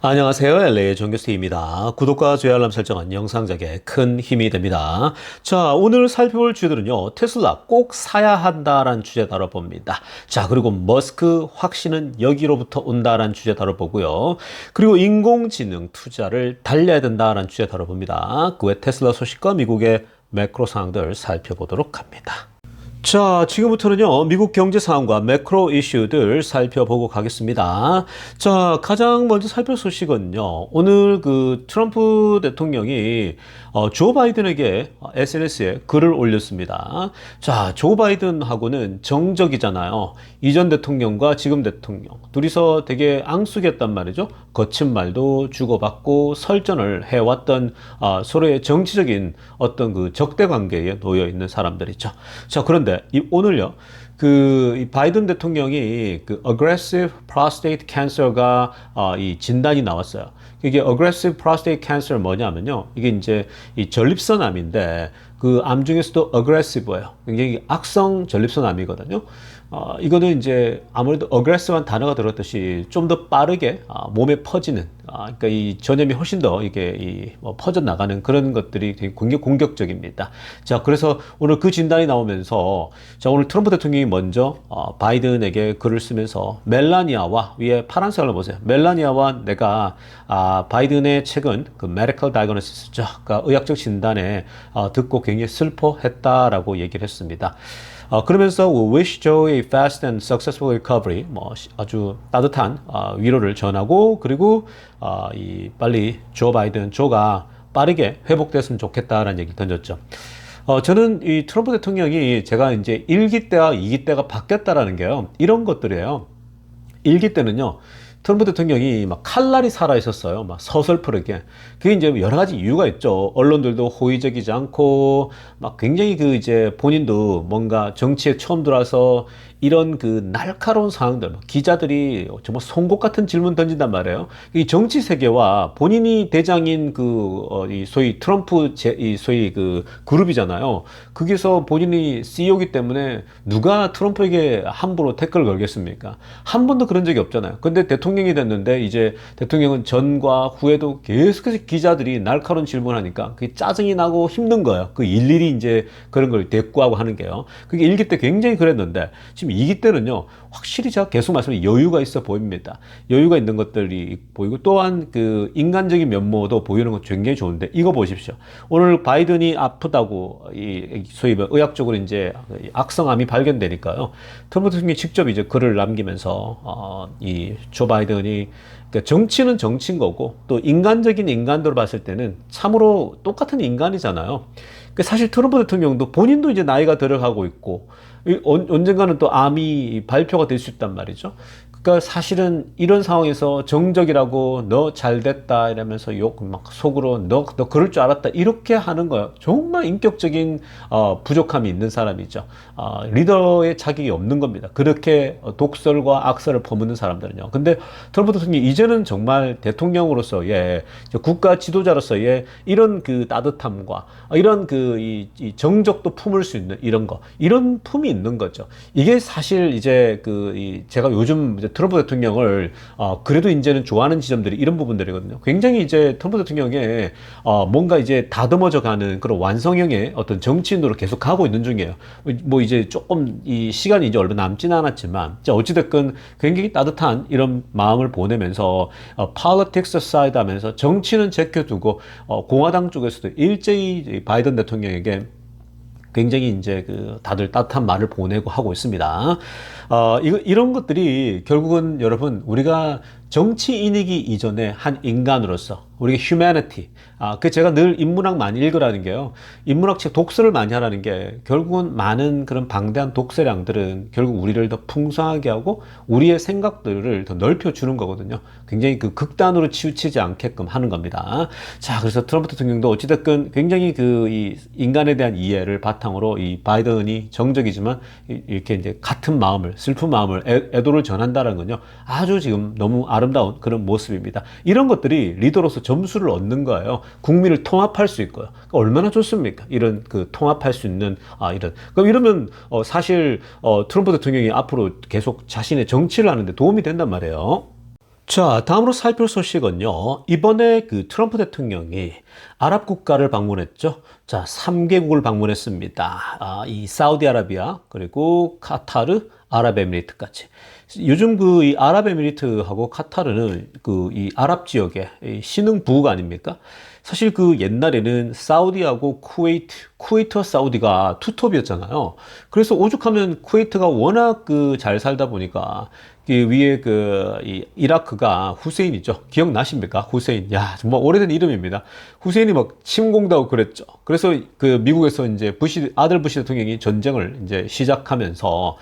안녕하세요. LA의 정교수입니다. 구독과 좋아요 알람 설정은 영상작에 큰 힘이 됩니다. 자, 오늘 살펴볼 주제들은요. 테슬라 꼭 사야 한다라는 주제 다뤄봅니다. 자, 그리고 머스크 확신은 여기로부터 온다라는 주제 다뤄보고요. 그리고 인공지능 투자를 달려야 된다라는 주제 다뤄봅니다. 그 외 테슬라 소식과 미국의 매크로 상황들 살펴보도록 합니다. 자, 지금부터는요, 미국 경제 상황과 매크로 이슈들 살펴보고 가겠습니다. 자, 가장 먼저 살펴볼 소식은요, 오늘 그 트럼프 대통령이 조 바이든에게 SNS에 글을 올렸습니다. 자, 조 바이든하고는 정적이잖아요. 이전 대통령과 지금 대통령. 둘이서 되게 앙숙했단 말이죠. 거친 말도 주고받고 설전을 해왔던 서로의 정치적인 어떤 그 적대 관계에 놓여 있는 사람들이죠. 자, 그런데 오늘요, 이 바이든 대통령이 그 aggressive prostate cancer가 이 진단이 나왔어요. 이게 aggressive prostate cancer 뭐냐면요, 이게 이제 이 전립선암인데 그 암 중에서도 aggressive예요. 굉장히 악성 전립선암이거든요. 이거는 이제 아무래도 aggressive한 단어가 들었듯이 좀 더 빠르게 몸에 퍼지는, 그러니까 이 전염이 훨씬 더 이게 퍼져 나가는 그런 것들이 되게 공격적입니다. 자, 그래서 오늘 그 진단이 나오면서, 자, 오늘 트럼프 대통령이 먼저 바이든에게 글을 쓰면서 멜라니아와, 위에 파란색을 보세요. 멜라니아와 내가 바이든의 최근 그 medical diagnosis죠, 그러니까 의학적 진단에 듣고 굉장히 슬퍼했다라고 얘기를 했습니다. 그러면서 we wish Joe a fast and successful recovery, 아주 따뜻한 위로를 전하고, 그리고 빨리 조가 빠르게 회복됐으면 좋겠다라는 얘기를 던졌죠. 저는 이 트럼프 대통령이 제가 이제 1기 때와 2기 때가 바뀌었다라는 게요, 이런 것들이에요. 1기 때는요, 트럼프 대통령이 막 칼날이 살아 있었어요. 막 서슬프르게. 그게 이제 여러 가지 이유가 있죠. 언론들도 호의적이지 않고, 막 굉장히 그 이제 본인도 뭔가 정치에 처음 들어와서 이런 그 날카로운 상황들, 기자들이 정말 송곳 같은 질문 던진단 말이에요. 이 정치 세계와 본인이 대장인 이 소위 트럼프 이 소위 그 그룹이잖아요. 거기서 본인이 CEO이기 때문에 누가 트럼프에게 함부로 태클을 걸겠습니까? 한 번도 그런 적이 없잖아요. 근데 대통령이 됐는데 이제 대통령은 전과 후에도 계속해서 기자들이 날카로운 질문을 하니까 그게 짜증이 나고 힘든 거예요. 그 일일이 이제 그런 걸 대꾸하고 하는 게요. 그게 1기 때 굉장히 그랬는데 지금 2기 때는요, 확실히 제가 계속 말씀드린 여유가 있어 보입니다. 여유가 있는 것들이 보이고, 또한 그 인간적인 면모도 보이는 건 굉장히 좋은데, 이거 보십시오. 오늘 바이든이 아프다고 소위 의학적으로 이제 악성암이 발견되니까요, 트럼프 대통령이 직접 이제 글을 남기면서 이 조 바이든이, 그러니까 정치는 정치인 거고, 또 인간적인 인간도로 봤을 때는 참으로 똑같은 인간이잖아요. 사실 트럼프 대통령도 본인도 이제 나이가 들어가고 있고, 언젠가는 또 암이 발표가 될 수 있단 말이죠. 그러니까 사실은 이런 상황에서 정적이라고 너 잘됐다 이러면서 욕 막 속으로 너 그럴 줄 알았다 이렇게 하는 거예요. 정말 인격적인 부족함이 있는 사람이죠. 리더의 자격이 없는 겁니다. 그렇게 독설과 악설을 퍼붓는 사람들은요. 근데 트럼프 대통령이 이제는 정말 대통령으로서의 국가 지도자로서의 이런 그 따뜻함과 이런 이 정적도 품을 수 있는 이런 품이 있는 거죠. 이게 사실 이제 제가 요즘 이제 트럼프 대통령을 그래도 이제는 좋아하는 지점들이 이런 부분들이거든요. 굉장히 이제 트럼프 대통령의 뭔가 이제 다듬어져 가는 그런 완성형의 어떤 정치인으로 계속 가고 있는 중이에요. 뭐 이제 조금 이 시간이 이제 얼마 남지는 않았지만, 어찌됐건 굉장히 따뜻한 이런 마음을 보내면서 politics aside 하면서 정치는 제껴두고 공화당 쪽에서도 일제히 바이든 대통령에게 굉장히 이제 다들 따뜻한 말을 보내고 하고 있습니다. 이런 것들이 결국은 여러분, 우리가 정치인이기 이전에 한 인간으로서 우리 휴머니티, 제가 늘 인문학 많이 읽으라는 게요, 인문학 책 독서를 많이 하라는 게, 결국은 많은 그런 방대한 독서량들은 결국 우리를 더 풍성하게 하고 우리의 생각들을 더 넓혀주는 거거든요. 굉장히 그 극단으로 치우치지 않게끔 하는 겁니다. 자, 그래서 트럼프 대통령도 어찌됐건 굉장히 이 인간에 대한 이해를 바탕으로 이 바이든이 정적이지만 이렇게 이제 같은 마음을, 슬픈 마음을, 애도를 전한다는 건요, 아주 지금 너무 아름다운 그런 모습입니다. 이런 것들이 리더로서 점수를 얻는 거예요. 국민을 통합할 수 있고요. 그러니까 얼마나 좋습니까? 이런 통합할 수 있는 그럼 이러면 사실 트럼프 대통령이 앞으로 계속 자신의 정치를 하는데 도움이 된단 말이에요. 자, 다음으로 살펴볼 소식은요. 이번에 그 트럼프 대통령이 아랍 국가를 방문했죠. 자, 3개국을 방문했습니다. 이 사우디아라비아, 그리고 카타르, 아랍에미리트까지. 요즘 그 이 아랍에미리트하고 카타르는 그 이 아랍 지역의 이 신흥 부국 아닙니까? 사실 그 옛날에는 사우디하고 쿠웨이트와 사우디가 투톱이었잖아요. 그래서 오죽하면 쿠웨이트가 워낙 그 잘 살다 보니까 그 위에 그 이 이라크가 후세인이죠. 기억나십니까? 후세인. 야, 정말 오래된 이름입니다. 후세인이 막 침공도 하고 그랬죠. 그래서 그 미국에서 이제 아들 부시 대통령이 전쟁을 이제 시작하면서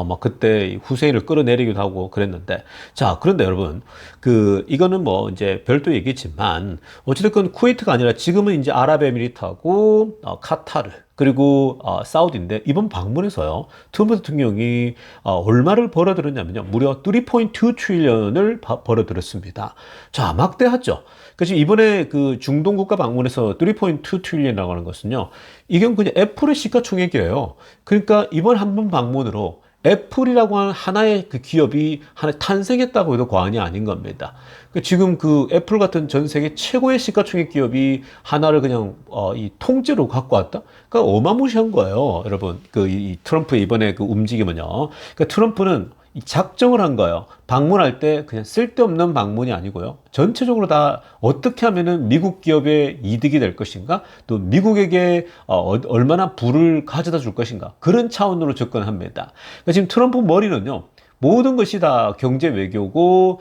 막 그때 후세인을 끌어내리기도 하고 그랬는데, 자, 그런데 여러분, 그 이거는 뭐 이제 별도 얘기지만 어찌됐건 쿠웨이트가 아니라 지금은 이제 아랍에미리트하고 카타르, 그리고 사우디인데, 이번 방문에서요 트럼프 대통령이 얼마를 벌어들였냐면요, 무려 3.2 트릴리언을 벌어들였습니다. 자, 막대하죠. 그래서 이번에 그 중동 국가 방문에서 3.2 트릴리언이라고 하는 것은요, 이건 그냥 애플의 시가총액이에요. 그러니까 이번 한 번 방문으로 애플이라고 하는 하나의 그 기업이 하나 탄생했다고 해도 과언이 아닌 겁니다. 지금 그 애플 같은 전 세계 최고의 시가총액 기업이 하나를 그냥 이 통째로 갖고 왔다? 그러니까 어마무시한 거예요, 여러분. 이 트럼프의 이번에 그 움직임은요. 그러니까 트럼프는 이 작정을 한 거예요. 방문할 때 그냥 쓸데없는 방문이 아니고요. 전체적으로 다 어떻게 하면은 미국 기업의 이득이 될 것인가, 또 미국에게 얼마나 부를 가져다 줄 것인가, 그런 차원으로 접근합니다. 그러니까 지금 트럼프 머리는요, 모든 것이 다 경제 외교고,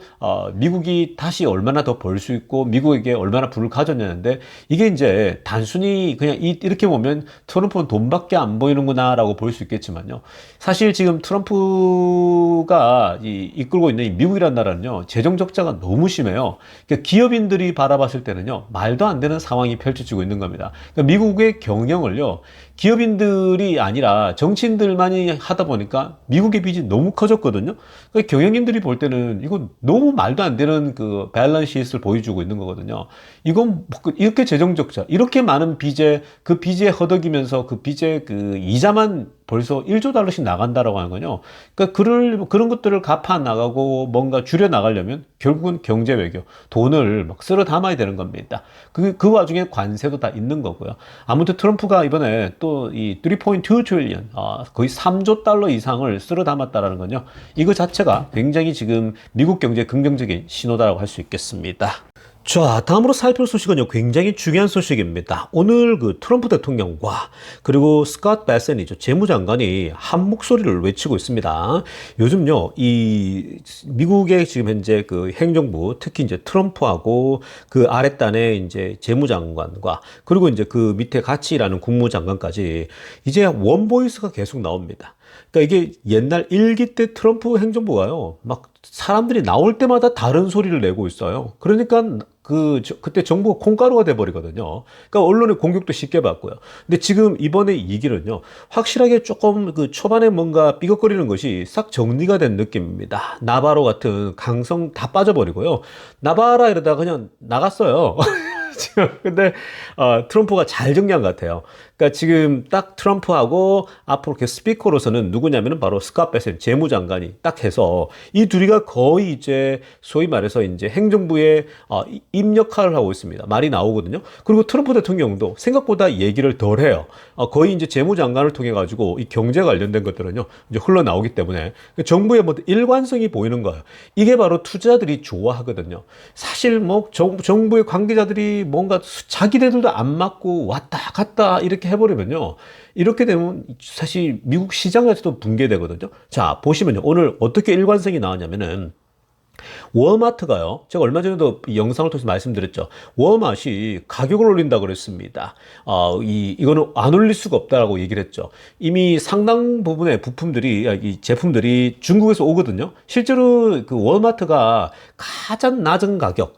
미국이 다시 얼마나 더 벌 수 있고, 미국에게 얼마나 부를 가졌냐는데, 이게 이제 단순히 그냥 이렇게 보면 트럼프는 돈밖에 안 보이는구나 라고 볼 수 있겠지만요. 사실 지금 트럼프가 이끌고 있는 이 미국이라는 나라는요, 재정 적자가 너무 심해요. 그러니까 기업인들이 바라봤을 때는요, 말도 안 되는 상황이 펼쳐지고 있는 겁니다. 그러니까 미국의 경영을요, 기업인들이 아니라 정치인들만이 하다 보니까 미국의 빚이 너무 커졌거든요. 그러니까 경영인들이 볼 때는 이건 너무 말도 안 되는 그 밸런스 시트를 보여주고 있는 거거든요. 이건 이렇게 재정 적자, 이렇게 많은 빚에, 그 빚에 허덕이면서 그 빚에 그 이자만 벌써 1조 달러씩 나간다라고 하는 거죠. 그러니까 그런 것들을 갚아 나가고 뭔가 줄여 나가려면 결국은 경제 외교, 돈을 막 쓸어 담아야 되는 겁니다. 그 와중에 관세도 다 있는 거고요. 아무튼 트럼프가 이번에 또 이 3.2 트릴리언, 거의 3조 달러 이상을 쓸어 담았다라는 건요, 이거 자체가 굉장히 지금 미국 경제에 긍정적인 신호다라고 할 수 있겠습니다. 자, 다음으로 살펴볼 소식은요, 굉장히 중요한 소식입니다. 오늘 그 트럼프 대통령과 그리고 스콧 베센이죠, 재무장관이 한 목소리를 외치고 있습니다. 요즘요, 이 미국의 지금 현재 그 행정부, 특히 이제 트럼프하고 그 아랫단의 이제 재무장관과 그리고 이제 그 밑에 같이 일하는 국무장관까지 이제 원보이스가 계속 나옵니다. 그러니까 이게 옛날 1기 때 트럼프 행정부가요, 막 사람들이 나올 때마다 다른 소리를 내고 있어요. 그러니까 그때 정부가 콩가루가 돼버리거든요. 그러니까 언론의 공격도 쉽게 받고요. 근데 지금 이번에 이 길은요, 확실하게 조금 그 초반에 뭔가 삐걱거리는 것이 싹 정리가 된 느낌입니다. 나바로 같은 강성 다 빠져버리고요. 나바라 이러다가 그냥 나갔어요. 지금 근데 트럼프가 잘 정리한 것 같아요. 그러니까 지금 딱 트럼프하고 앞으로 그 스피커로서는 누구냐면은 바로 스콧 베센 재무장관이 딱 해서 이 둘이가 거의 이제 소위 말해서 이제 행정부의 입 역할을 하고 있습니다. 말이 나오거든요. 그리고 트럼프 대통령도 생각보다 얘기를 덜 해요. 거의 이제 재무장관을 통해 가지고 이 경제 관련된 것들은요, 이제 흘러나오기 때문에 정부의 뭐 일관성이 보이는 거예요. 이게 바로 투자자들이 좋아하거든요. 사실 뭐 정부의 관계자들이 뭔가 자기네들도 안 맞고 왔다 갔다 이렇게 해버리면요, 이렇게 되면 사실 미국 시장 자체도 붕괴되거든요. 자, 보시면요, 오늘 어떻게 일관성이 나왔냐면은 워마트가요, 제가 얼마 전에도 이 영상을 통해서 말씀드렸죠. 워마트이 가격을 올린다고 그랬습니다. 이거는 안 올릴 수가 없다라고 얘기를 했죠. 이미 상당 부분의 이 제품들이 중국에서 오거든요. 실제로 그 워마트가 가장 낮은 가격,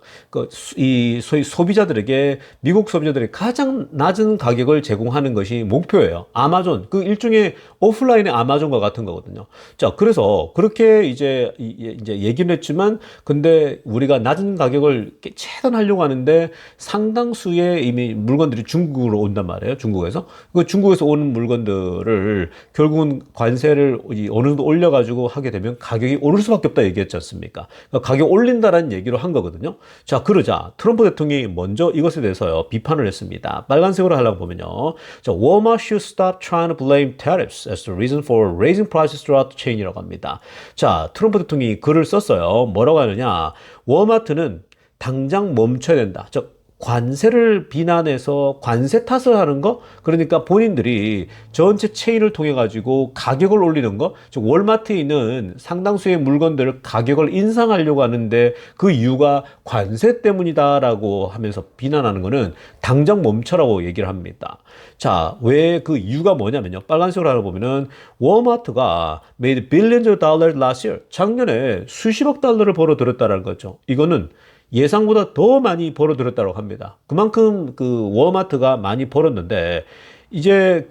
이 소위 소비자들에게, 미국 소비자들이 가장 낮은 가격을 제공하는 것이 목표예요. 아마존, 그 일종의 오프라인의 아마존과 같은 거거든요. 자, 그래서 그렇게 이제 얘기를 했지만 하지만 근데 우리가 낮은 가격을 최단하려고 하는데 상당수의 이미 물건들이 중국으로 온단 말이에요. 중국에서. 그 중국에서 오는 물건들을 결국은 관세를 어느 정도 올려가지고 하게 되면 가격이 오를 수밖에 없다 얘기했지 않습니까? 그러니까 가격 올린다라는 얘기로 한 거거든요. 자, 그러자 트럼프 대통령이 먼저 이것에 대해서요, 비판을 했습니다. 빨간색으로 하려고 보면요. 자, Walmart should stop trying to blame tariffs as the reason for raising prices throughout the chain이라고 합니다. 자, 트럼프 대통령이 글을 썼어요. 뭐라고 하느냐. 워마트는 당장 멈춰야 된다. 즉, 관세를 비난해서 관세 탓을 하는 거, 그러니까 본인들이 전체 체인을 통해 가지고 가격을 올리는 거, 즉 월마트에 있는 상당수의 물건들을 가격을 인상하려고 하는데 그 이유가 관세 때문이다라고 하면서 비난하는 거는 당장 멈춰라고 얘기를 합니다. 자, 왜 그 이유가 뭐냐면요. 빨간색으로 알아보면은 월마트가 made billions of dollars last year. 작년에 수십억 달러를 벌어들였다는 거죠. 이거는 예상보다 더 많이 벌어들였다고 합니다. 그만큼 그 워마트가 많이 벌었는데 이제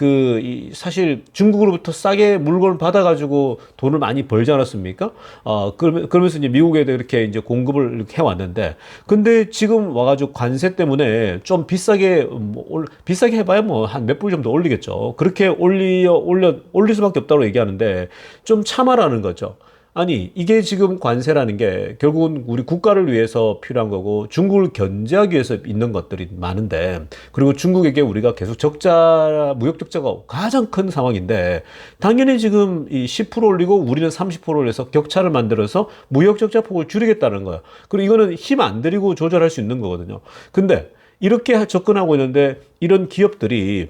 사실 중국으로부터 싸게 물건을 받아가지고 돈을 많이 벌지 않았습니까? 그러면서 이제 미국에도 이렇게 이제 공급을 이렇게 해왔는데, 근데 지금 와가지고 관세 때문에 좀 비싸게, 비싸게 해봐야 뭐 한 몇 불 정도 올리겠죠. 그렇게 올릴 수밖에 없다고 얘기하는데 좀 참아라는 거죠. 아니, 이게 지금 관세라는 게 결국은 우리 국가를 위해서 필요한 거고 중국을 견제하기 위해서 있는 것들이 많은데, 그리고 중국에게 우리가 계속 무역 적자가 가장 큰 상황인데 당연히 지금 이 10% 올리고 우리는 30% 올려서 격차를 만들어서 무역 적자 폭을 줄이겠다는 거예요. 그리고 이거는 힘 안 들이고 조절할 수 있는 거거든요. 근데 이렇게 접근하고 있는데 이런 기업들이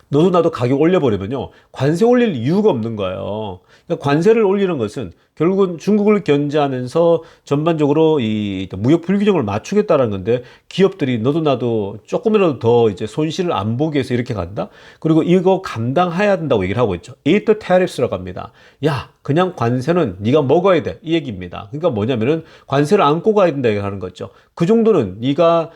너도 나도 가격 올려버리면요, 관세 올릴 이유가 없는 거예요. 그러니까 관세를 올리는 것은 결국은 중국을 견제하면서 전반적으로 이 무역 불균형을 맞추겠다는 건데, 기업들이 너도 나도 조금이라도 더 이제 손실을 안 보기 위해서 이렇게 간다? 그리고 이거 감당해야 된다고 얘기를 하고 있죠. Eat the tariffs라고 합니다. 야, 그냥 관세는 네가 먹어야 돼, 이 얘기입니다. 그러니까 뭐냐면은 관세를 안고 가야 된다 얘기를 하는 거죠. 그 정도는 네가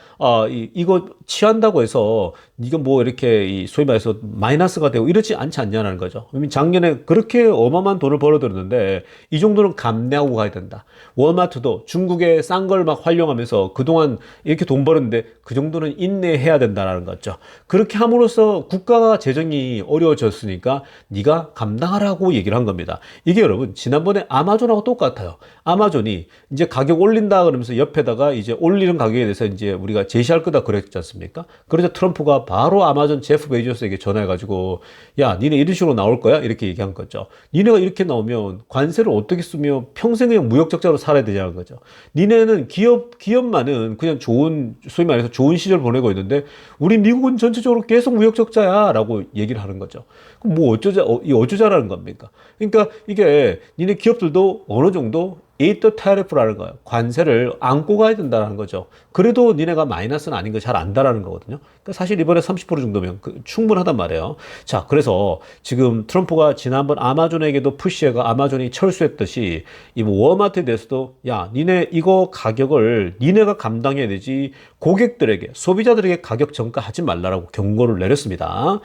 이거 취한다고 해서 네가 뭐 이렇게 소위 말해서 마이너스가 되고 이러지 않지 않냐는 거죠. 작년에 그렇게 어마어마한 돈을 벌어들였는데 이 정도는 감내하고 가야 된다. 월마트도 중국의 싼 걸 막 활용하면서 그동안 이렇게 돈 벌었는데 그 정도는 인내해야 된다는 거죠. 그렇게 함으로써 국가가 재정이 어려워졌으니까 네가 감당하라고 얘기를 한 겁니다. 이게 여러분 지난번에 아마존하고 똑같아요. 아마존이 이제 가격 올린다 그러면서 옆에다가 이제 올리는 가격에 대해서 이제 우리가 제시할 거다 그랬지 않습니까? 그래서 트럼프가 바로 아마존 제프 베이조스에게 전화해가지고 야, 니네 이런 식으로 나올 거야? 이렇게 얘기한 거죠. 니네가 이렇게 나오면 관세를 어떻게 쓰며 평생 그냥 무역 적자로 살아야 되냐는 거죠. 니네는 기업만은 그냥 소위 말해서 좋은 시절 보내고 있는데 우리 미국은 전체적으로 계속 무역 적자야 라고 얘기를 하는 거죠. 그럼 뭐 어쩌자라는 겁니까? 그러니까 이게 니네 기업들도 어느 정도 eat the tariff라는 거예요. 관세를 안고 가야 된다는 거죠. 그래도 니네가 마이너스는 아닌 거 잘 안다라는 거거든요. 그러니까 사실 이번에 30% 정도면 충분하단 말이에요. 자, 그래서 지금 트럼프가 지난번 아마존에게도 푸시해가 아마존이 철수했듯이 이 워마트에 대해서도 야, 니네 이거 가격을 니네가 감당해야 되지 고객들에게, 소비자들에게 가격 전가하지 말라라고 경고를 내렸습니다.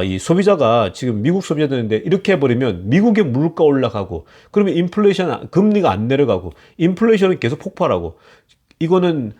이 소비자가 지금 미국 소비자들인데 이렇게 해버리면 미국의 물가 올라가고 그러면 인플레이션 금리가 안 내려가고 인플레이션은 계속 폭발하고 이거는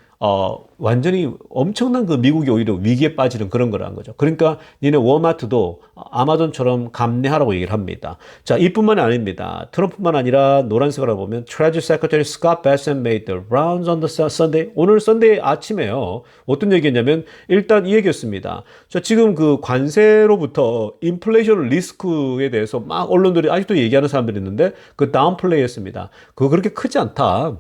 완전히 엄청난 그 미국이 오히려 위기에 빠지는 그런 거라는 거죠. 그러니까 니네 워마트도 아마존처럼 감내하라고 얘기를 합니다. 자, 이뿐만이 아닙니다. 트럼프만 아니라 노란색으로 보면 Treasury Secretary Scott Bessent made the rounds on the Sunday. 오늘 썬데이 아침에요. 어떤 얘기했냐면 일단 이 얘기였습니다. 자, 지금 그 관세로부터 인플레이션 리스크에 대해서 막 언론들이 아직도 얘기하는 사람들이 있는데 그 다운플레이 했습니다. 그거 그렇게 크지 않다.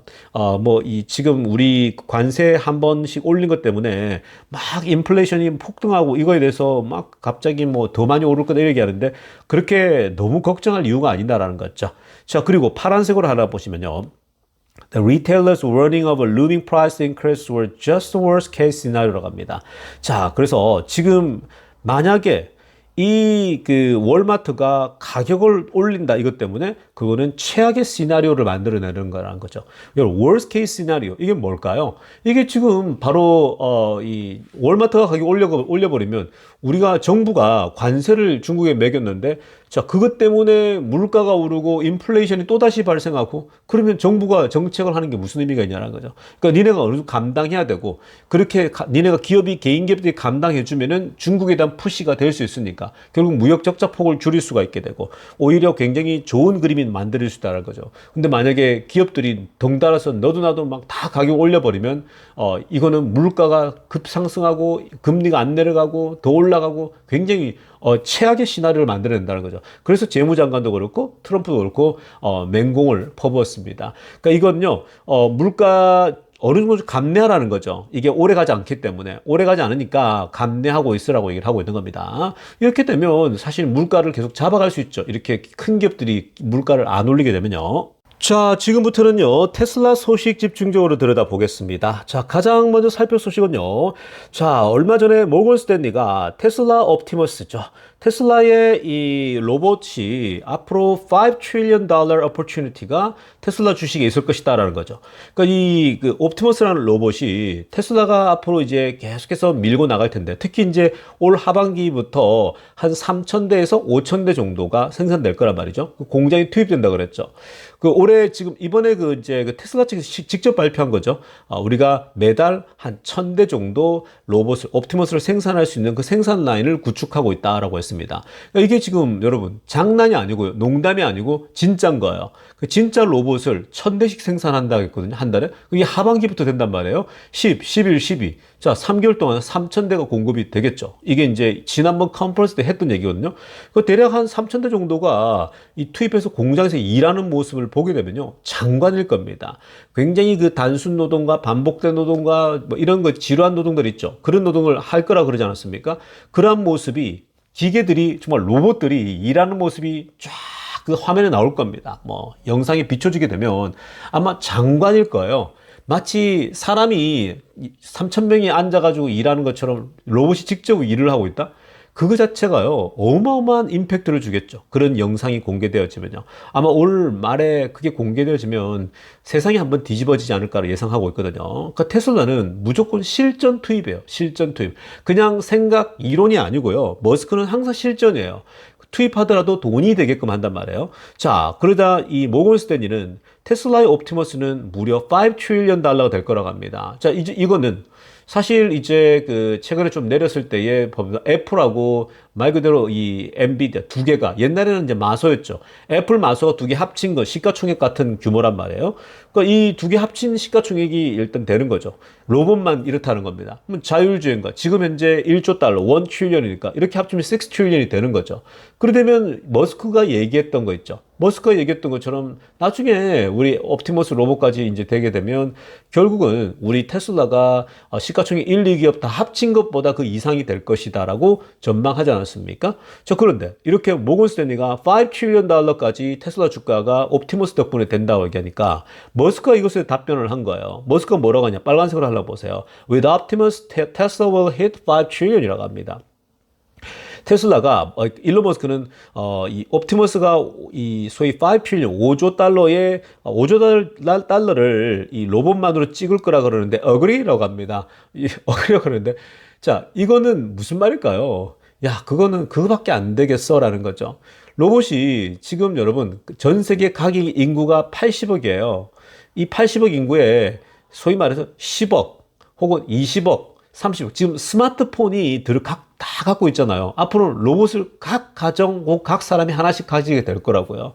지금 우리 관세 한 번씩 올린 것 때문에 막 인플레이션이 폭등하고 이거에 대해서 막 갑자기 뭐 더 많이 오를 거다 이렇게 하는데 그렇게 너무 걱정할 이유가 아니다라는 거죠. 자, 그리고 파란색으로 하나 보시면요. The retailers warning of a looming price increase were just the worst case scenario라고 합니다. 자, 그래서 지금 만약에 월마트가 가격을 올린다 이것 때문에 그거는 최악의 시나리오를 만들어내는 거라는 거죠. worst case scenario 이게 뭘까요? 이게 지금 바로 이 월마트가 가격 올려버리면 우리가 정부가 관세를 중국에 매겼는데 자, 그것 때문에 물가가 오르고 인플레이션이 또다시 발생하고 그러면 정부가 정책을 하는 게 무슨 의미가 있냐는 거죠. 그러니까 니네가 어느 정도 감당해야 되고 그렇게 니네가 기업이 개인 기업들이 감당해 주면은 중국에 대한 푸시가 될 수 있으니까 결국 무역 적자 폭을 줄일 수가 있게 되고 오히려 굉장히 좋은 그림이 만들 수 있다는 거죠. 근데 만약에 기업들이 덩달아서 너도 나도 막 다 가격 올려버리면 이거는 물가가 급상승하고 금리가 안 내려가고 더 올라가고 굉장히 최악의 시나리오를 만들어낸다는 거죠. 그래서 재무장관도 그렇고 트럼프도 그렇고 맹공을 퍼부었습니다. 그러니까 이건요 물가 어느 정도 감내하라는 거죠. 이게 오래 가지 않기 때문에 오래 가지 않으니까 감내하고 있으라고 얘기를 하고 있는 겁니다. 이렇게 되면 사실 물가를 계속 잡아갈 수 있죠. 이렇게 큰 기업들이 물가를 안 올리게 되면요. 자, 지금부터는요, 테슬라 소식 집중적으로 들여다보겠습니다. 자, 가장 먼저 살펴볼 소식은요, 자, 얼마 전에 모건 스탠리가 테슬라 옵티머스죠. 테슬라의 이 로봇이 앞으로 5 trillion dollar opportunity가 테슬라 주식에 있을 것이다라는 거죠. 그러니까 이 그 옵티머스라는 로봇이 테슬라가 앞으로 이제 계속해서 밀고 나갈 텐데, 특히 이제 올 하반기부터 한 3,000대에서 5,000대 정도가 생산될 거란 말이죠. 그 공장이 투입된다 그랬죠. 그 올해 지금 이번에 그 이제 그 테슬라 측에서 직접 발표한 거죠. 우리가 매달 한 1,000대 정도 로봇을 옵티머스를 생산할 수 있는 그 생산 라인을 구축하고 있다라고 했습니다. 그러니까 이게 지금 여러분 장난이 아니고요, 농담이 아니고 진짜인 거예요. 그 진짜 로봇을 1,000대씩 생산한다고 했거든요, 한 달에. 그게 하반기부터 된단 말이에요. 10, 11, 12. 자, 3개월 동안 3,000대가 공급이 되겠죠. 이게 이제 지난번 컨퍼런스 때 했던 얘기거든요. 그 대략 한 3,000대 정도가 이 투입해서 공장에서 일하는 모습을 보게 되면요, 장관일 겁니다. 굉장히 그 단순 노동과 반복된 노동과 뭐 이런 거 지루한 노동들 있죠. 그런 노동을 할 거라 그러지 않았습니까? 그러한 모습이 기계들이 정말 로봇들이 일하는 모습이 쫙 그 화면에 나올 겁니다. 뭐 영상에 비춰지게 되면 아마 장관일 거예요. 마치 사람이 3,000명이 앉아가지고 일하는 것처럼 로봇이 직접 일을 하고 있다? 그거 자체가요, 어마어마한 임팩트를 주겠죠. 그런 영상이 공개되어지면요. 아마 올 말에 그게 공개되어지면 세상이 한번 뒤집어지지 않을까 예상하고 있거든요. 그러니까 테슬라는 무조건 실전 투입이에요. 실전 투입. 그냥 생각, 이론이 아니고요. 머스크는 항상 실전이에요. 투입하더라도 돈이 되게끔 한단 말이에요. 자, 그러다 이 모건 스탠리는 테슬라의 옵티머스는 무려 5 trillion 달러가 될 거라고 합니다. 자, 이거는 사실 이제 그 최근에 좀 내렸을 때에 애플하고 말 그대로 이 엔비디아 두 개가 옛날에는 이제 마소였죠. 애플 마소가 두 개 합친 거 시가총액 같은 규모란 말이에요. 그러니까 이 두 개 합친 시가총액이 일단 되는 거죠. 로봇만 이렇다는 겁니다. 그럼 자율주행과 지금 현재 1조 달러, 1 트릴리언이니까 이렇게 합치면 6 트릴리언이 되는 거죠. 그러되면 머스크가 얘기했던 거 있죠. 머스크가 얘기했던 것처럼 나중에 우리 옵티머스 로봇까지 이제 되게 되면 결국은 우리 테슬라가 시가총액 1, 2기업 다 합친 것보다 그 이상이 될 것이다라고 전망하지 않았습니까? 자, 그런데 이렇게 모건 스탠리가 5 트릴리언 달러까지 테슬라 주가가 옵티머스 덕분에 된다고 얘기하니까 머스크가 이것에 답변을 한 거예요. 머스크가 뭐라고 하냐? 빨간색으로 하려고 보세요. With Optimus, Tesla will hit 5 trillion이라고 합니다. 테슬라가 일론 머스크는 이 옵티머스가 이 소위 5 트릴리언 5조 달러의 5조 달러를 이 로봇만으로 찍을 거라 그러는데 agree라고 합니다. agree라고 그러는데 자, 이거는 무슨 말일까요? 야, 그거는 그거밖에 안 되겠어라는 거죠. 로봇이 지금 여러분 전 세계 각 인구가 80억이에요. 이 80억 인구에 소위 말해서 10억 혹은 20억 30억. 지금 스마트폰이 다 갖고 있잖아요. 앞으로 로봇을 각 가정, 각 사람이 하나씩 가지게 될 거라고요.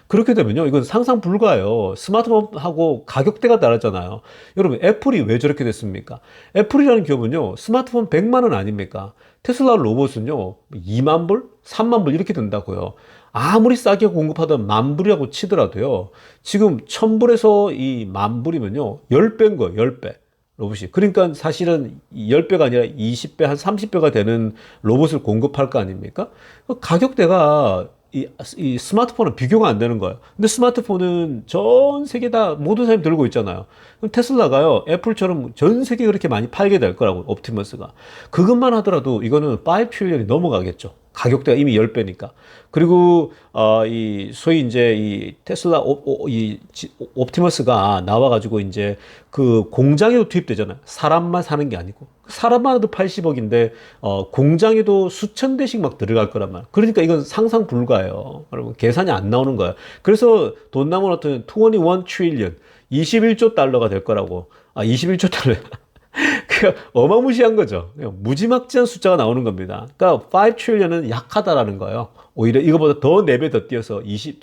그렇게 되면요, 이건 상상 불가예요. 스마트폰하고 가격대가 다르잖아요. 여러분, 애플이 왜 저렇게 됐습니까? 애플이라는 기업은요, 스마트폰 100만 원 아닙니까? 테슬라 로봇은요, 2만 불? 3만 불 이렇게 된다고요. 아무리 싸게 공급하던 만 불이라고 치더라도요, 지금 1,000불에서 이 만 불이면요, 10배인 거예요, 10배. 로봇이. 그러니까 사실은 10배가 아니라 20배, 한 30배가 되는 로봇을 공급할 거 아닙니까? 가격대가 이 스마트폰은 비교가 안 되는 거예요. 근데 스마트폰은 전 세계 다 모든 사람이 들고 있잖아요. 그럼 테슬라가요, 애플처럼 전 세계에 그렇게 많이 팔게 될 거라고, 옵티머스가. 그것만 하더라도 이거는 5 트릴리언이 넘어가겠죠. 가격대가 이미 10배니까. 그리고 이 소위 이제 이 테슬라 옵티머스가 나와가지고 이제 그 공장에도 투입되잖아요. 사람만 사는 게 아니고 사람만 해도 80억인데 공장에도 수천 대씩 막 들어갈 거란 말이에요. 그러니까 이건 상상 불가예요. 여러분 계산이 안 나오는 거예요. 그래서 돈 남은 어떤 21 트릴리언 21조 달러가 될 거라고. 21조 달러. 그 어마무시한 거죠. 그냥 무지막지한 숫자가 나오는 겁니다. 그러니까 5 트릴리언은 약하다라는 거예요. 오히려 이거보다 더 4배 더 뛰어서 21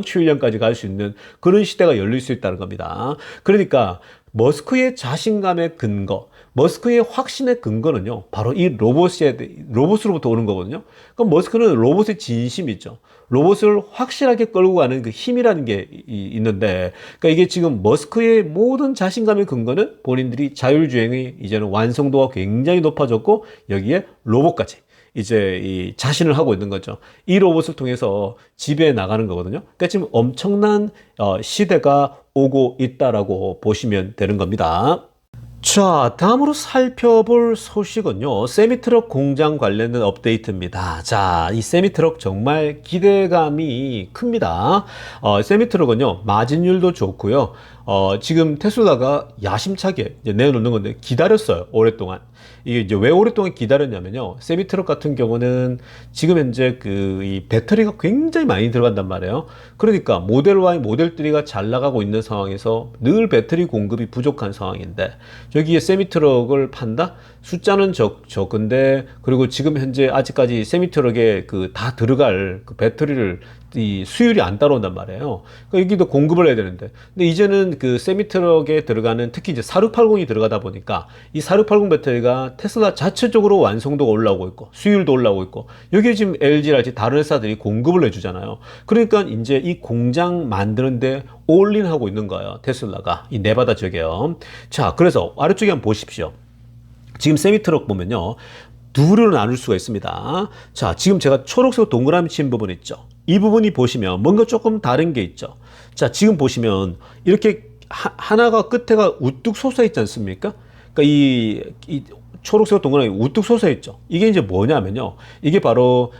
트릴리언까지 갈 수 있는 그런 시대가 열릴 수 있다는 겁니다. 그러니까 머스크의 자신감의 근거, 머스크의 확신의 근거는요, 바로 이 로봇으로부터 오는 거거든요. 그럼 머스크는 로봇의 진심이죠. 로봇을 확실하게 끌고 가는 그 힘이라는 게 있는데, 그러니까 이게 지금 머스크의 모든 자신감의 근거는 본인들이 자율주행이 이제는 완성도가 굉장히 높아졌고, 여기에 로봇까지 이제 이 자신을 하고 있는 거죠. 이 로봇을 통해서 지배해 나가는 거거든요. 그러니까 지금 엄청난 시대가 오고 있다라고 보시면 되는 겁니다. 자, 다음으로 살펴볼 소식은요, 세미트럭 공장 관련된 업데이트입니다. 자, 이 세미트럭 정말 기대감이 큽니다. 세미트럭은요, 마진율도 좋고요, 지금 테슬라가 야심차게 이제 내놓는 건데, 기다렸어요, 오랫동안. 이게 이제 왜 오랫동안 기다렸냐면요, 세미트럭 같은 경우는 지금 현재 이 배터리가 굉장히 많이 들어간단 말이에요. 그러니까 모델 Y, 모델 3가 잘 나가고 있는 상황에서 늘 배터리 공급이 부족한 상황인데, 여기에 세미트럭을 판다? 숫자는 적은데, 그리고 지금 현재 아직까지 세미트럭에 다 들어갈 그 배터리를 이 수율이 안 따라온단 말이에요. 그러니까 여기도 공급을 해야 되는데, 근데 이제는 그 세미트럭에 들어가는, 특히 이제 4680이 들어가다 보니까 이 4680 배터리가 테슬라 자체적으로 완성도가 올라오고 있고 수율도 올라오고 있고, 여기에 지금 LG랄지 다른 회사들이 공급을 해주잖아요. 그러니까 이제 이 공장 만드는데 올인하고 있는 거예요, 테슬라가 이 네바다 지역에요. 자, 그래서 아래쪽에 한번 보십시오. 지금 세미트럭 보면요, 두 부류로 나눌 수가 있습니다. 자, 지금 제가 초록색 동그라미 친 부분 있죠. 이 부분이 보시면 뭔가 조금 다른 게 있죠. 자, 지금 보시면 이렇게 하나가 끝에가 우뚝 솟아 있지 않습니까? 그러니까 이 초록색 동그라미 우뚝 솟아 있죠. 이게 이제 뭐냐면요, 이게 바로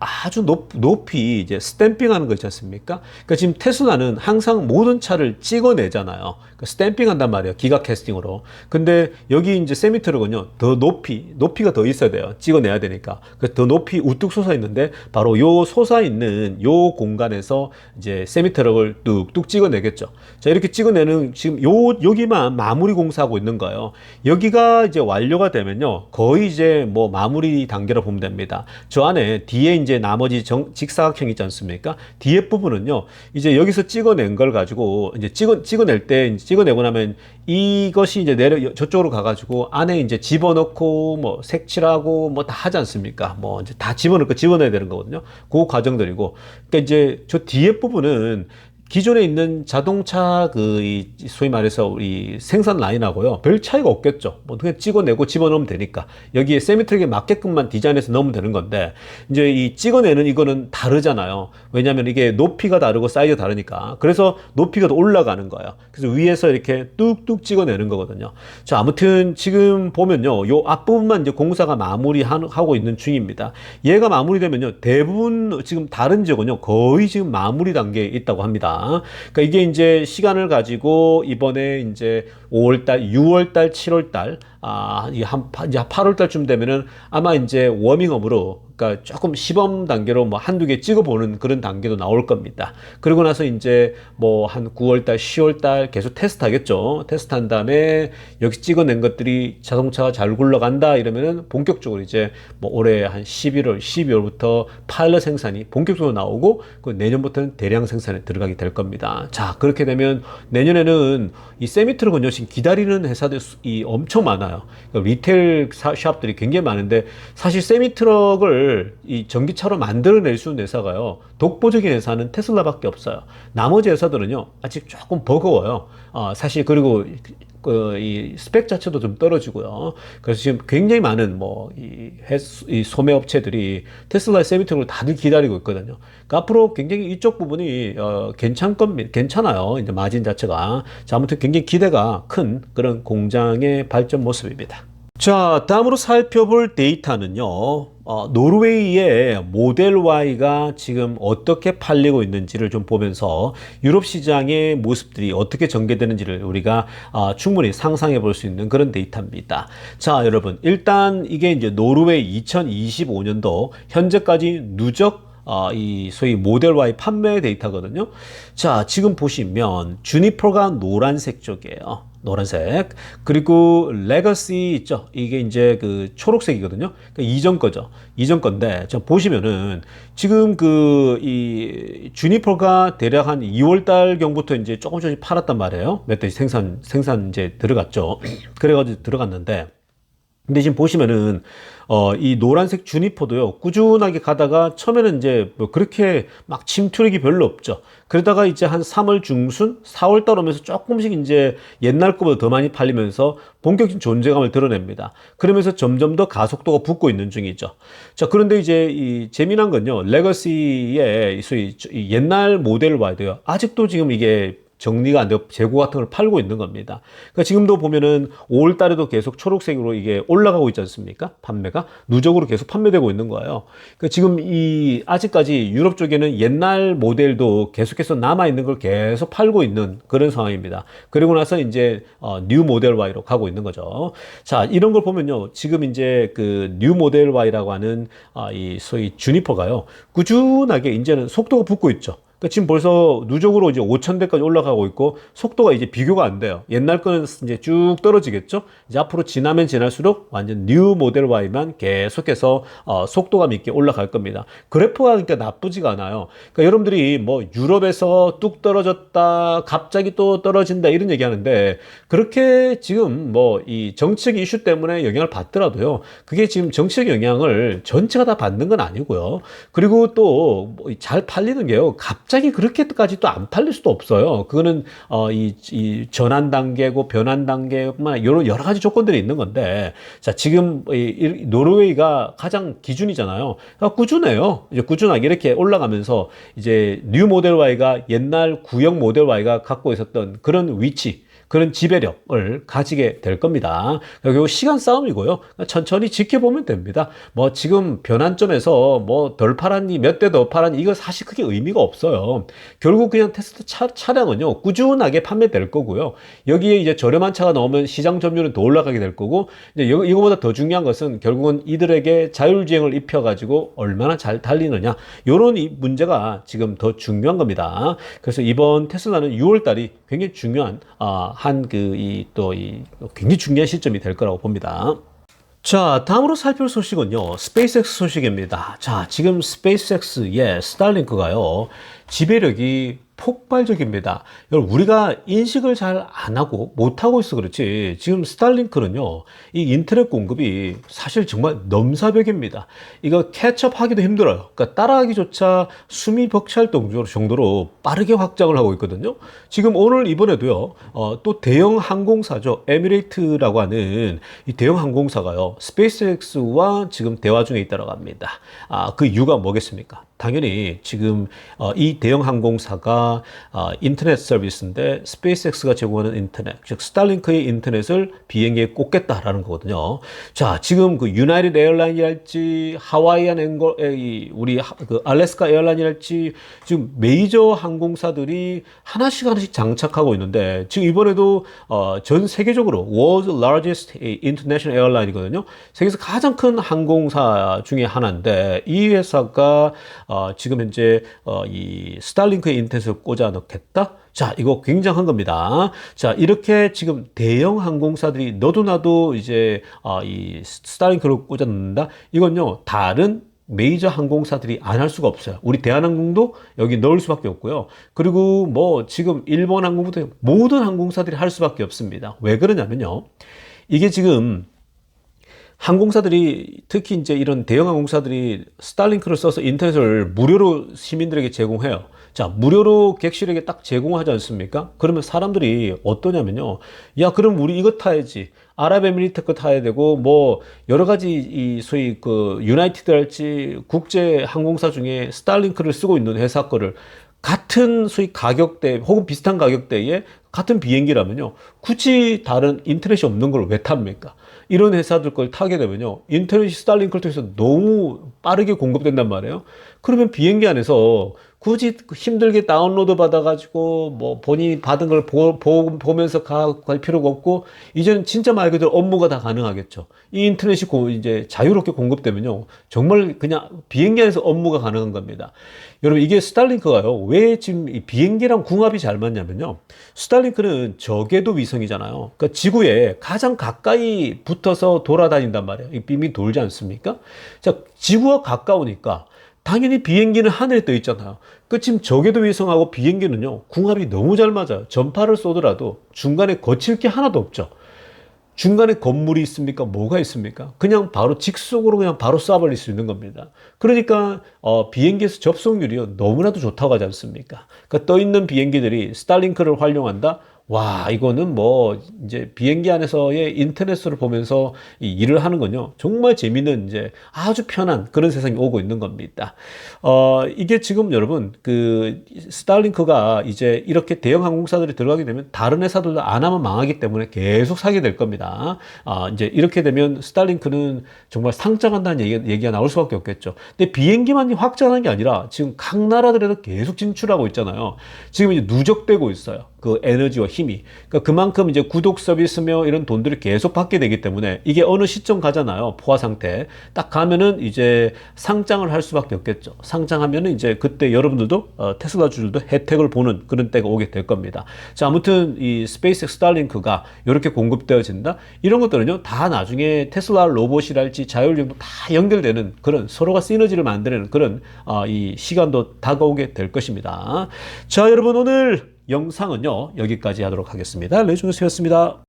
아주 높이 이제 스탬핑하는 거 있지 않습니까? 그러니까 지금 테슬라는 항상 모든 차를 찍어내잖아요. 그러니까 스탬핑한단 말이에요, 기가 캐스팅으로. 근데 여기 이제 세미트럭은요, 더 높이가 더 있어야 돼요. 찍어내야 되니까. 그래서 더 높이 우뚝 솟아 있는데, 바로 요 솟아 있는 요 공간에서 이제 세미트럭을 뚝뚝 찍어내겠죠. 자, 이렇게 찍어내는, 지금 여기만 마무리 공사하고 있는 거예요. 여기가 이제 완료가 되면요, 거의 이제 뭐 마무리 단계로 보면 됩니다. 저 안에 뒤에 이제 나머지 직사각형 있지 않습니까? 뒤에 부분은요, 이제 여기서 찍어낸 걸 가지고 이제 찍어낼 때, 찍어내고 나면 이것이 이제 저쪽으로 가가지고 안에 이제 집어넣고 뭐 색칠하고 뭐 다 하지 않습니까? 뭐 이제 다 집어넣어야 되는 거거든요. 그 과정들이고, 그러니까 이제 저 뒤에 부분은 기존에 있는 자동차 소위 말해서 우리 생산 라인하고요, 별 차이가 없겠죠. 뭐 그냥 찍어내고 집어넣으면 되니까 여기에 세미트럭에 맞게끔만 디자인해서 넣으면 되는 건데, 이제 이 찍어내는 이거는 다르잖아요. 왜냐하면 이게 높이가 다르고 사이즈가 다르니까. 그래서 높이가 더 올라가는 거예요. 그래서 위에서 이렇게 뚝뚝 찍어내는 거거든요. 자, 아무튼 지금 보면요, 요 앞부분만 이제 공사가 마무리하고 있는 중입니다. 얘가 마무리되면요, 대부분 지금 다른 지역은요, 거의 지금 마무리 단계에 있다고 합니다. 그러니까 이게 이제 시간을 가지고 이번에 이제 5월달, 6월달, 7월달, 이제 8월달쯤 되면은 아마 이제 워밍업으로, 그러니까 조금 시범 단계로 뭐 한두 개 찍어보는 그런 단계도 나올 겁니다. 그리고 나서 이제 뭐 한 9월달, 10월달 계속 테스트 하겠죠. 테스트 한 다음에 여기 찍어낸 것들이 자동차가 잘 굴러간다 이러면은 본격적으로 이제 뭐 올해 한 11월, 12월부터 파일럿 생산이 본격적으로 나오고, 그 내년부터는 대량 생산에 들어가게 될 겁니다. 자, 그렇게 되면 내년에는 이 세미트럭은요, 지금 기다리는 회사들이 엄청 많아요. 그러니까 리테일 샵들이 굉장히 많은데, 사실 세미트럭을 이 전기차로 만들어낼 수 있는 회사가요, 독보적인 회사는 테슬라밖에 없어요. 나머지 회사들은요, 아직 조금 버거워요. 사실. 그리고 이 스펙 자체도 좀 떨어지고요. 그래서 지금 굉장히 많은 이 소매 업체들이 테슬라의 세미트럭을 다들 기다리고 있거든요. 그러니까 앞으로 굉장히 이쪽 부분이 괜찮아요. 이제 마진 자체가. 자, 아무튼 굉장히 기대가 큰 그런 공장의 발전 모습입니다. 자, 다음으로 살펴볼 데이터는요, 노르웨이의 모델 Y가 지금 어떻게 팔리고 있는지를 좀 보면서 유럽 시장의 모습들이 어떻게 전개되는지를 우리가 충분히 상상해 볼 수 있는 그런 데이터입니다. 자, 여러분, 일단 이게 이제 노르웨이 2025년도 현재까지 누적 이 소위 모델 Y 판매 데이터거든요. 자, 지금 보시면 주니퍼가 노란색 쪽이에요. 노란색. 그리고 레거시 있죠. 이게 이제 그 초록색이거든요. 그러니까 이전 거죠. 이전 건데, 자, 보시면은 지금 그 이 주니퍼가 대략 한 2월 달 경부터 이제 조금씩 팔았단 말이에요. 멧돼지 생산 이제 들어갔죠. 그래가지고 들어갔는데, 근데 지금 보시면은 이 노란색 주니퍼도요 꾸준하게 가다가 처음에는 이제 뭐 그렇게 막 침투력이 별로 없죠. 그러다가 이제 한 3월 중순, 4월 달 오면서 조금씩 이제 옛날 거보다 더 많이 팔리면서 본격적인 존재감을 드러냅니다. 그러면서 점점 더 가속도가 붙고 있는 중이죠. 자, 그런데 이제 이 재미난 건요, 레거시의 소위 이 옛날 모델을 봐야 돼요. 아직도 지금 이게 정리가 안 되고 재고 같은 걸 팔고 있는 겁니다. 그러니까 지금도 보면은 5월 달에도 계속 초록색으로 이게 올라가고 있지 않습니까? 판매가 누적으로 계속 판매되고 있는 거예요. 그러니까 지금 이 아직까지 유럽 쪽에는 옛날 모델도 계속해서 남아 있는 걸 계속 팔고 있는 그런 상황입니다. 그리고 나서 이제 뉴 모델 Y로 가고 있는 거죠. 자, 이런 걸 보면요, 지금 이제 그 뉴 모델 Y라고 하는 이 소위 주니퍼가요, 꾸준하게 이제는 속도가 붙고 있죠. 그러니까 지금 벌써 누적으로 이제 5,000대까지 올라가고 있고 속도가 이제 비교가 안 돼요. 옛날 거는 이제 쭉 떨어지겠죠. 이제 앞으로 지나면 지날수록 완전 뉴 모델 Y만 계속해서 속도감 있게 올라갈 겁니다. 그래프가 그러니까 나쁘지가 않아요. 그러니까 여러분들이 뭐 유럽에서 뚝 떨어졌다, 갑자기 또 떨어진다 이런 얘기하는데, 그렇게 지금 뭐 이 정치적 이슈 때문에 영향을 받더라도요, 그게 지금 정치적 영향을 전체가 다 받는 건 아니고요. 그리고 또 잘 팔리는 게요, 갑자기 그렇게까지 또 안 팔릴 수도 없어요. 그거는 이 전환 단계고 변환 단계뿐만 아니라 이런 여러 가지 조건들이 있는 건데, 자, 지금 이 노르웨이가 가장 기준이잖아요. 그러니까 꾸준해요. 이제 꾸준하게 이렇게 올라가면서 이제 뉴 모델 Y가 옛날 구형 모델 Y가 갖고 있었던 그런 위치, 그런 지배력을 가지게 될 겁니다. 결국 시간 싸움이고요. 천천히 지켜보면 됩니다. 뭐 지금 변환점에서 뭐 덜 팔았니, 몇 대 더 팔았니, 이거 사실 크게 의미가 없어요. 결국 그냥 테스트 차량은요, 꾸준하게 판매될 거고요. 여기에 이제 저렴한 차가 나오면 시장 점유율은 더 올라가게 될 거고, 이제 이거보다 더 중요한 것은 결국은 이들에게 자율주행을 입혀가지고 얼마나 잘 달리느냐, 이런 문제가 지금 더 중요한 겁니다. 그래서 이번 테슬라는 6월 달이 굉장히 중요한 굉장히 중요한 시점이 될 거라고 봅니다. 자, 다음으로 살펴볼 소식은요, 스페이스X 소식입니다. 자, 지금 스페이스X의 스타링크가요, 지배력이 폭발적입니다. 여러분, 우리가 인식을 잘 안 하고 못 하고 있어 그렇지, 지금 스타링크는요, 이 인터넷 공급이 사실 정말 넘사벽입니다. 이거 캐치업하기도 힘들어요. 그러니까 따라하기조차 숨이 벅찰 정도로 빠르게 확장을 하고 있거든요. 지금 오늘 이번에도요, 또 대형 항공사죠, 에미레이트라고 하는 이 대형 항공사가요, 스페이스X와 지금 대화 중에 있다고 합니다. 그 이유가 뭐겠습니까? 당연히 지금 이 대형 항공사가 인터넷 서비스인데, 스페이스X가 제공하는 인터넷, 즉 스타링크의 인터넷을 비행기에 꽂겠다라는 거거든요. 자, 지금 그 유나이티드 에어라인이랄지 하와이안 우리 그 알래스카 에어라인이랄지 지금 메이저 항공사들이 하나씩 장착하고 있는데, 지금 이번에도 전 세계적으로 World's Largest International Airline이거든요. 세계에서 가장 큰 항공사 중에 하나인데, 이 회사가 지금 현재 이 스타링크의 인터넷을 꽂아 넣겠다? 자, 이거 굉장한 겁니다. 자, 이렇게 지금 대형 항공사들이 너도 나도 이제 이 스타링크를 꽂아 넣는다? 이건요, 다른 메이저 항공사들이 안 할 수가 없어요. 우리 대한항공도 여기 넣을 수밖에 없고요. 그리고 뭐 지금 일본 항공부터 모든 항공사들이 할 수밖에 없습니다. 왜 그러냐면요, 이게 지금 항공사들이, 특히 이제 이런 대형 항공사들이 스타링크를 써서 인터넷을 무료로 시민들에게 제공해요. 자, 무료로 객실에게 딱 제공하지 않습니까? 그러면 사람들이 어떠냐면요, 야, 그럼 우리 이거 타야지, 아랍에미리트 거 타야 되고, 뭐 여러 가지 이 소위 그 유나이티드 할지 국제 항공사 중에 스타링크를 쓰고 있는 회사 거를 같은 소위 가격대 혹은 비슷한 가격대에 같은 비행기라면요. 굳이 다른 인터넷이 없는 걸 왜 탑니까? 이런 회사들 걸 타게 되면요. 인터넷이 스타링크를 통해서 너무 빠르게 공급된단 말이에요. 그러면 비행기 안에서 굳이 힘들게 다운로드 받아가지고 뭐 본인이 받은 걸 보면서 갈 필요가 없고 이제는 진짜 말 그대로 업무가 다 가능하겠죠. 이 인터넷이 이제 자유롭게 공급되면요. 정말 그냥 비행기 안에서 업무가 가능한 겁니다. 여러분 이게 스타링크가요. 왜 지금 이 비행기랑 궁합이 잘 맞냐면요. 스타링크는 저궤도 위성이잖아요. 그러니까 지구에 가장 가까이 붙어서 돌아다닌단 말이에요. 이 빔이 돌지 않습니까? 자, 지구와 가까우니까 당연히 비행기는 하늘에 떠 있잖아요. 그 지금 저궤도 위성하고 비행기는요, 궁합이 너무 잘 맞아요. 전파를 쏘더라도 중간에 거칠 게 하나도 없죠. 중간에 건물이 있습니까? 뭐가 있습니까? 그냥 바로 직속으로 그냥 바로 쏴버릴 수 있는 겁니다. 그러니까 비행기에서 접속률이요 너무나도 좋다고 하지 않습니까? 그러니까 떠 있는 비행기들이 스타링크를 활용한다. 와, 이거는 뭐 이제 비행기 안에서의 인터넷을 보면서 이 일을 하는 건요 정말 재밌는 이제 아주 편한 그런 세상이 오고 있는 겁니다. 이게 지금 여러분 그 스타링크가 이제 이렇게 대형 항공사들이 들어가게 되면 다른 회사들도 안 하면 망하기 때문에 계속 사게 될 겁니다. 이제 이렇게 되면 스타링크는 정말 상장한다는 얘기가 나올 수밖에 없겠죠. 근데 비행기만 확장하는 게 아니라 지금 각 나라들에도 계속 진출하고 있잖아요. 지금 이제 누적되고 있어요. 그 에너지와 힘이. 그러니까 그만큼 이제 구독 서비스며 이런 돈들을 계속 받게 되기 때문에 이게 어느 시점 가잖아요. 포화 상태. 딱 가면은 이제 상장을 할 수밖에 없겠죠. 상장하면은 이제 그때 여러분들도 테슬라 주들도 혜택을 보는 그런 때가 오게 될 겁니다. 자, 아무튼 이 스페이스X 스타링크가 이렇게 공급되어진다. 이런 것들은요. 다 나중에 테슬라 로봇이랄지 자율주행도 다 연결되는 그런 서로가 시너지를 만드는 그런 이 시간도 다가오게 될 것입니다. 자, 여러분 오늘 영상은요 여기까지 하도록 하겠습니다. 레이준스였습니다.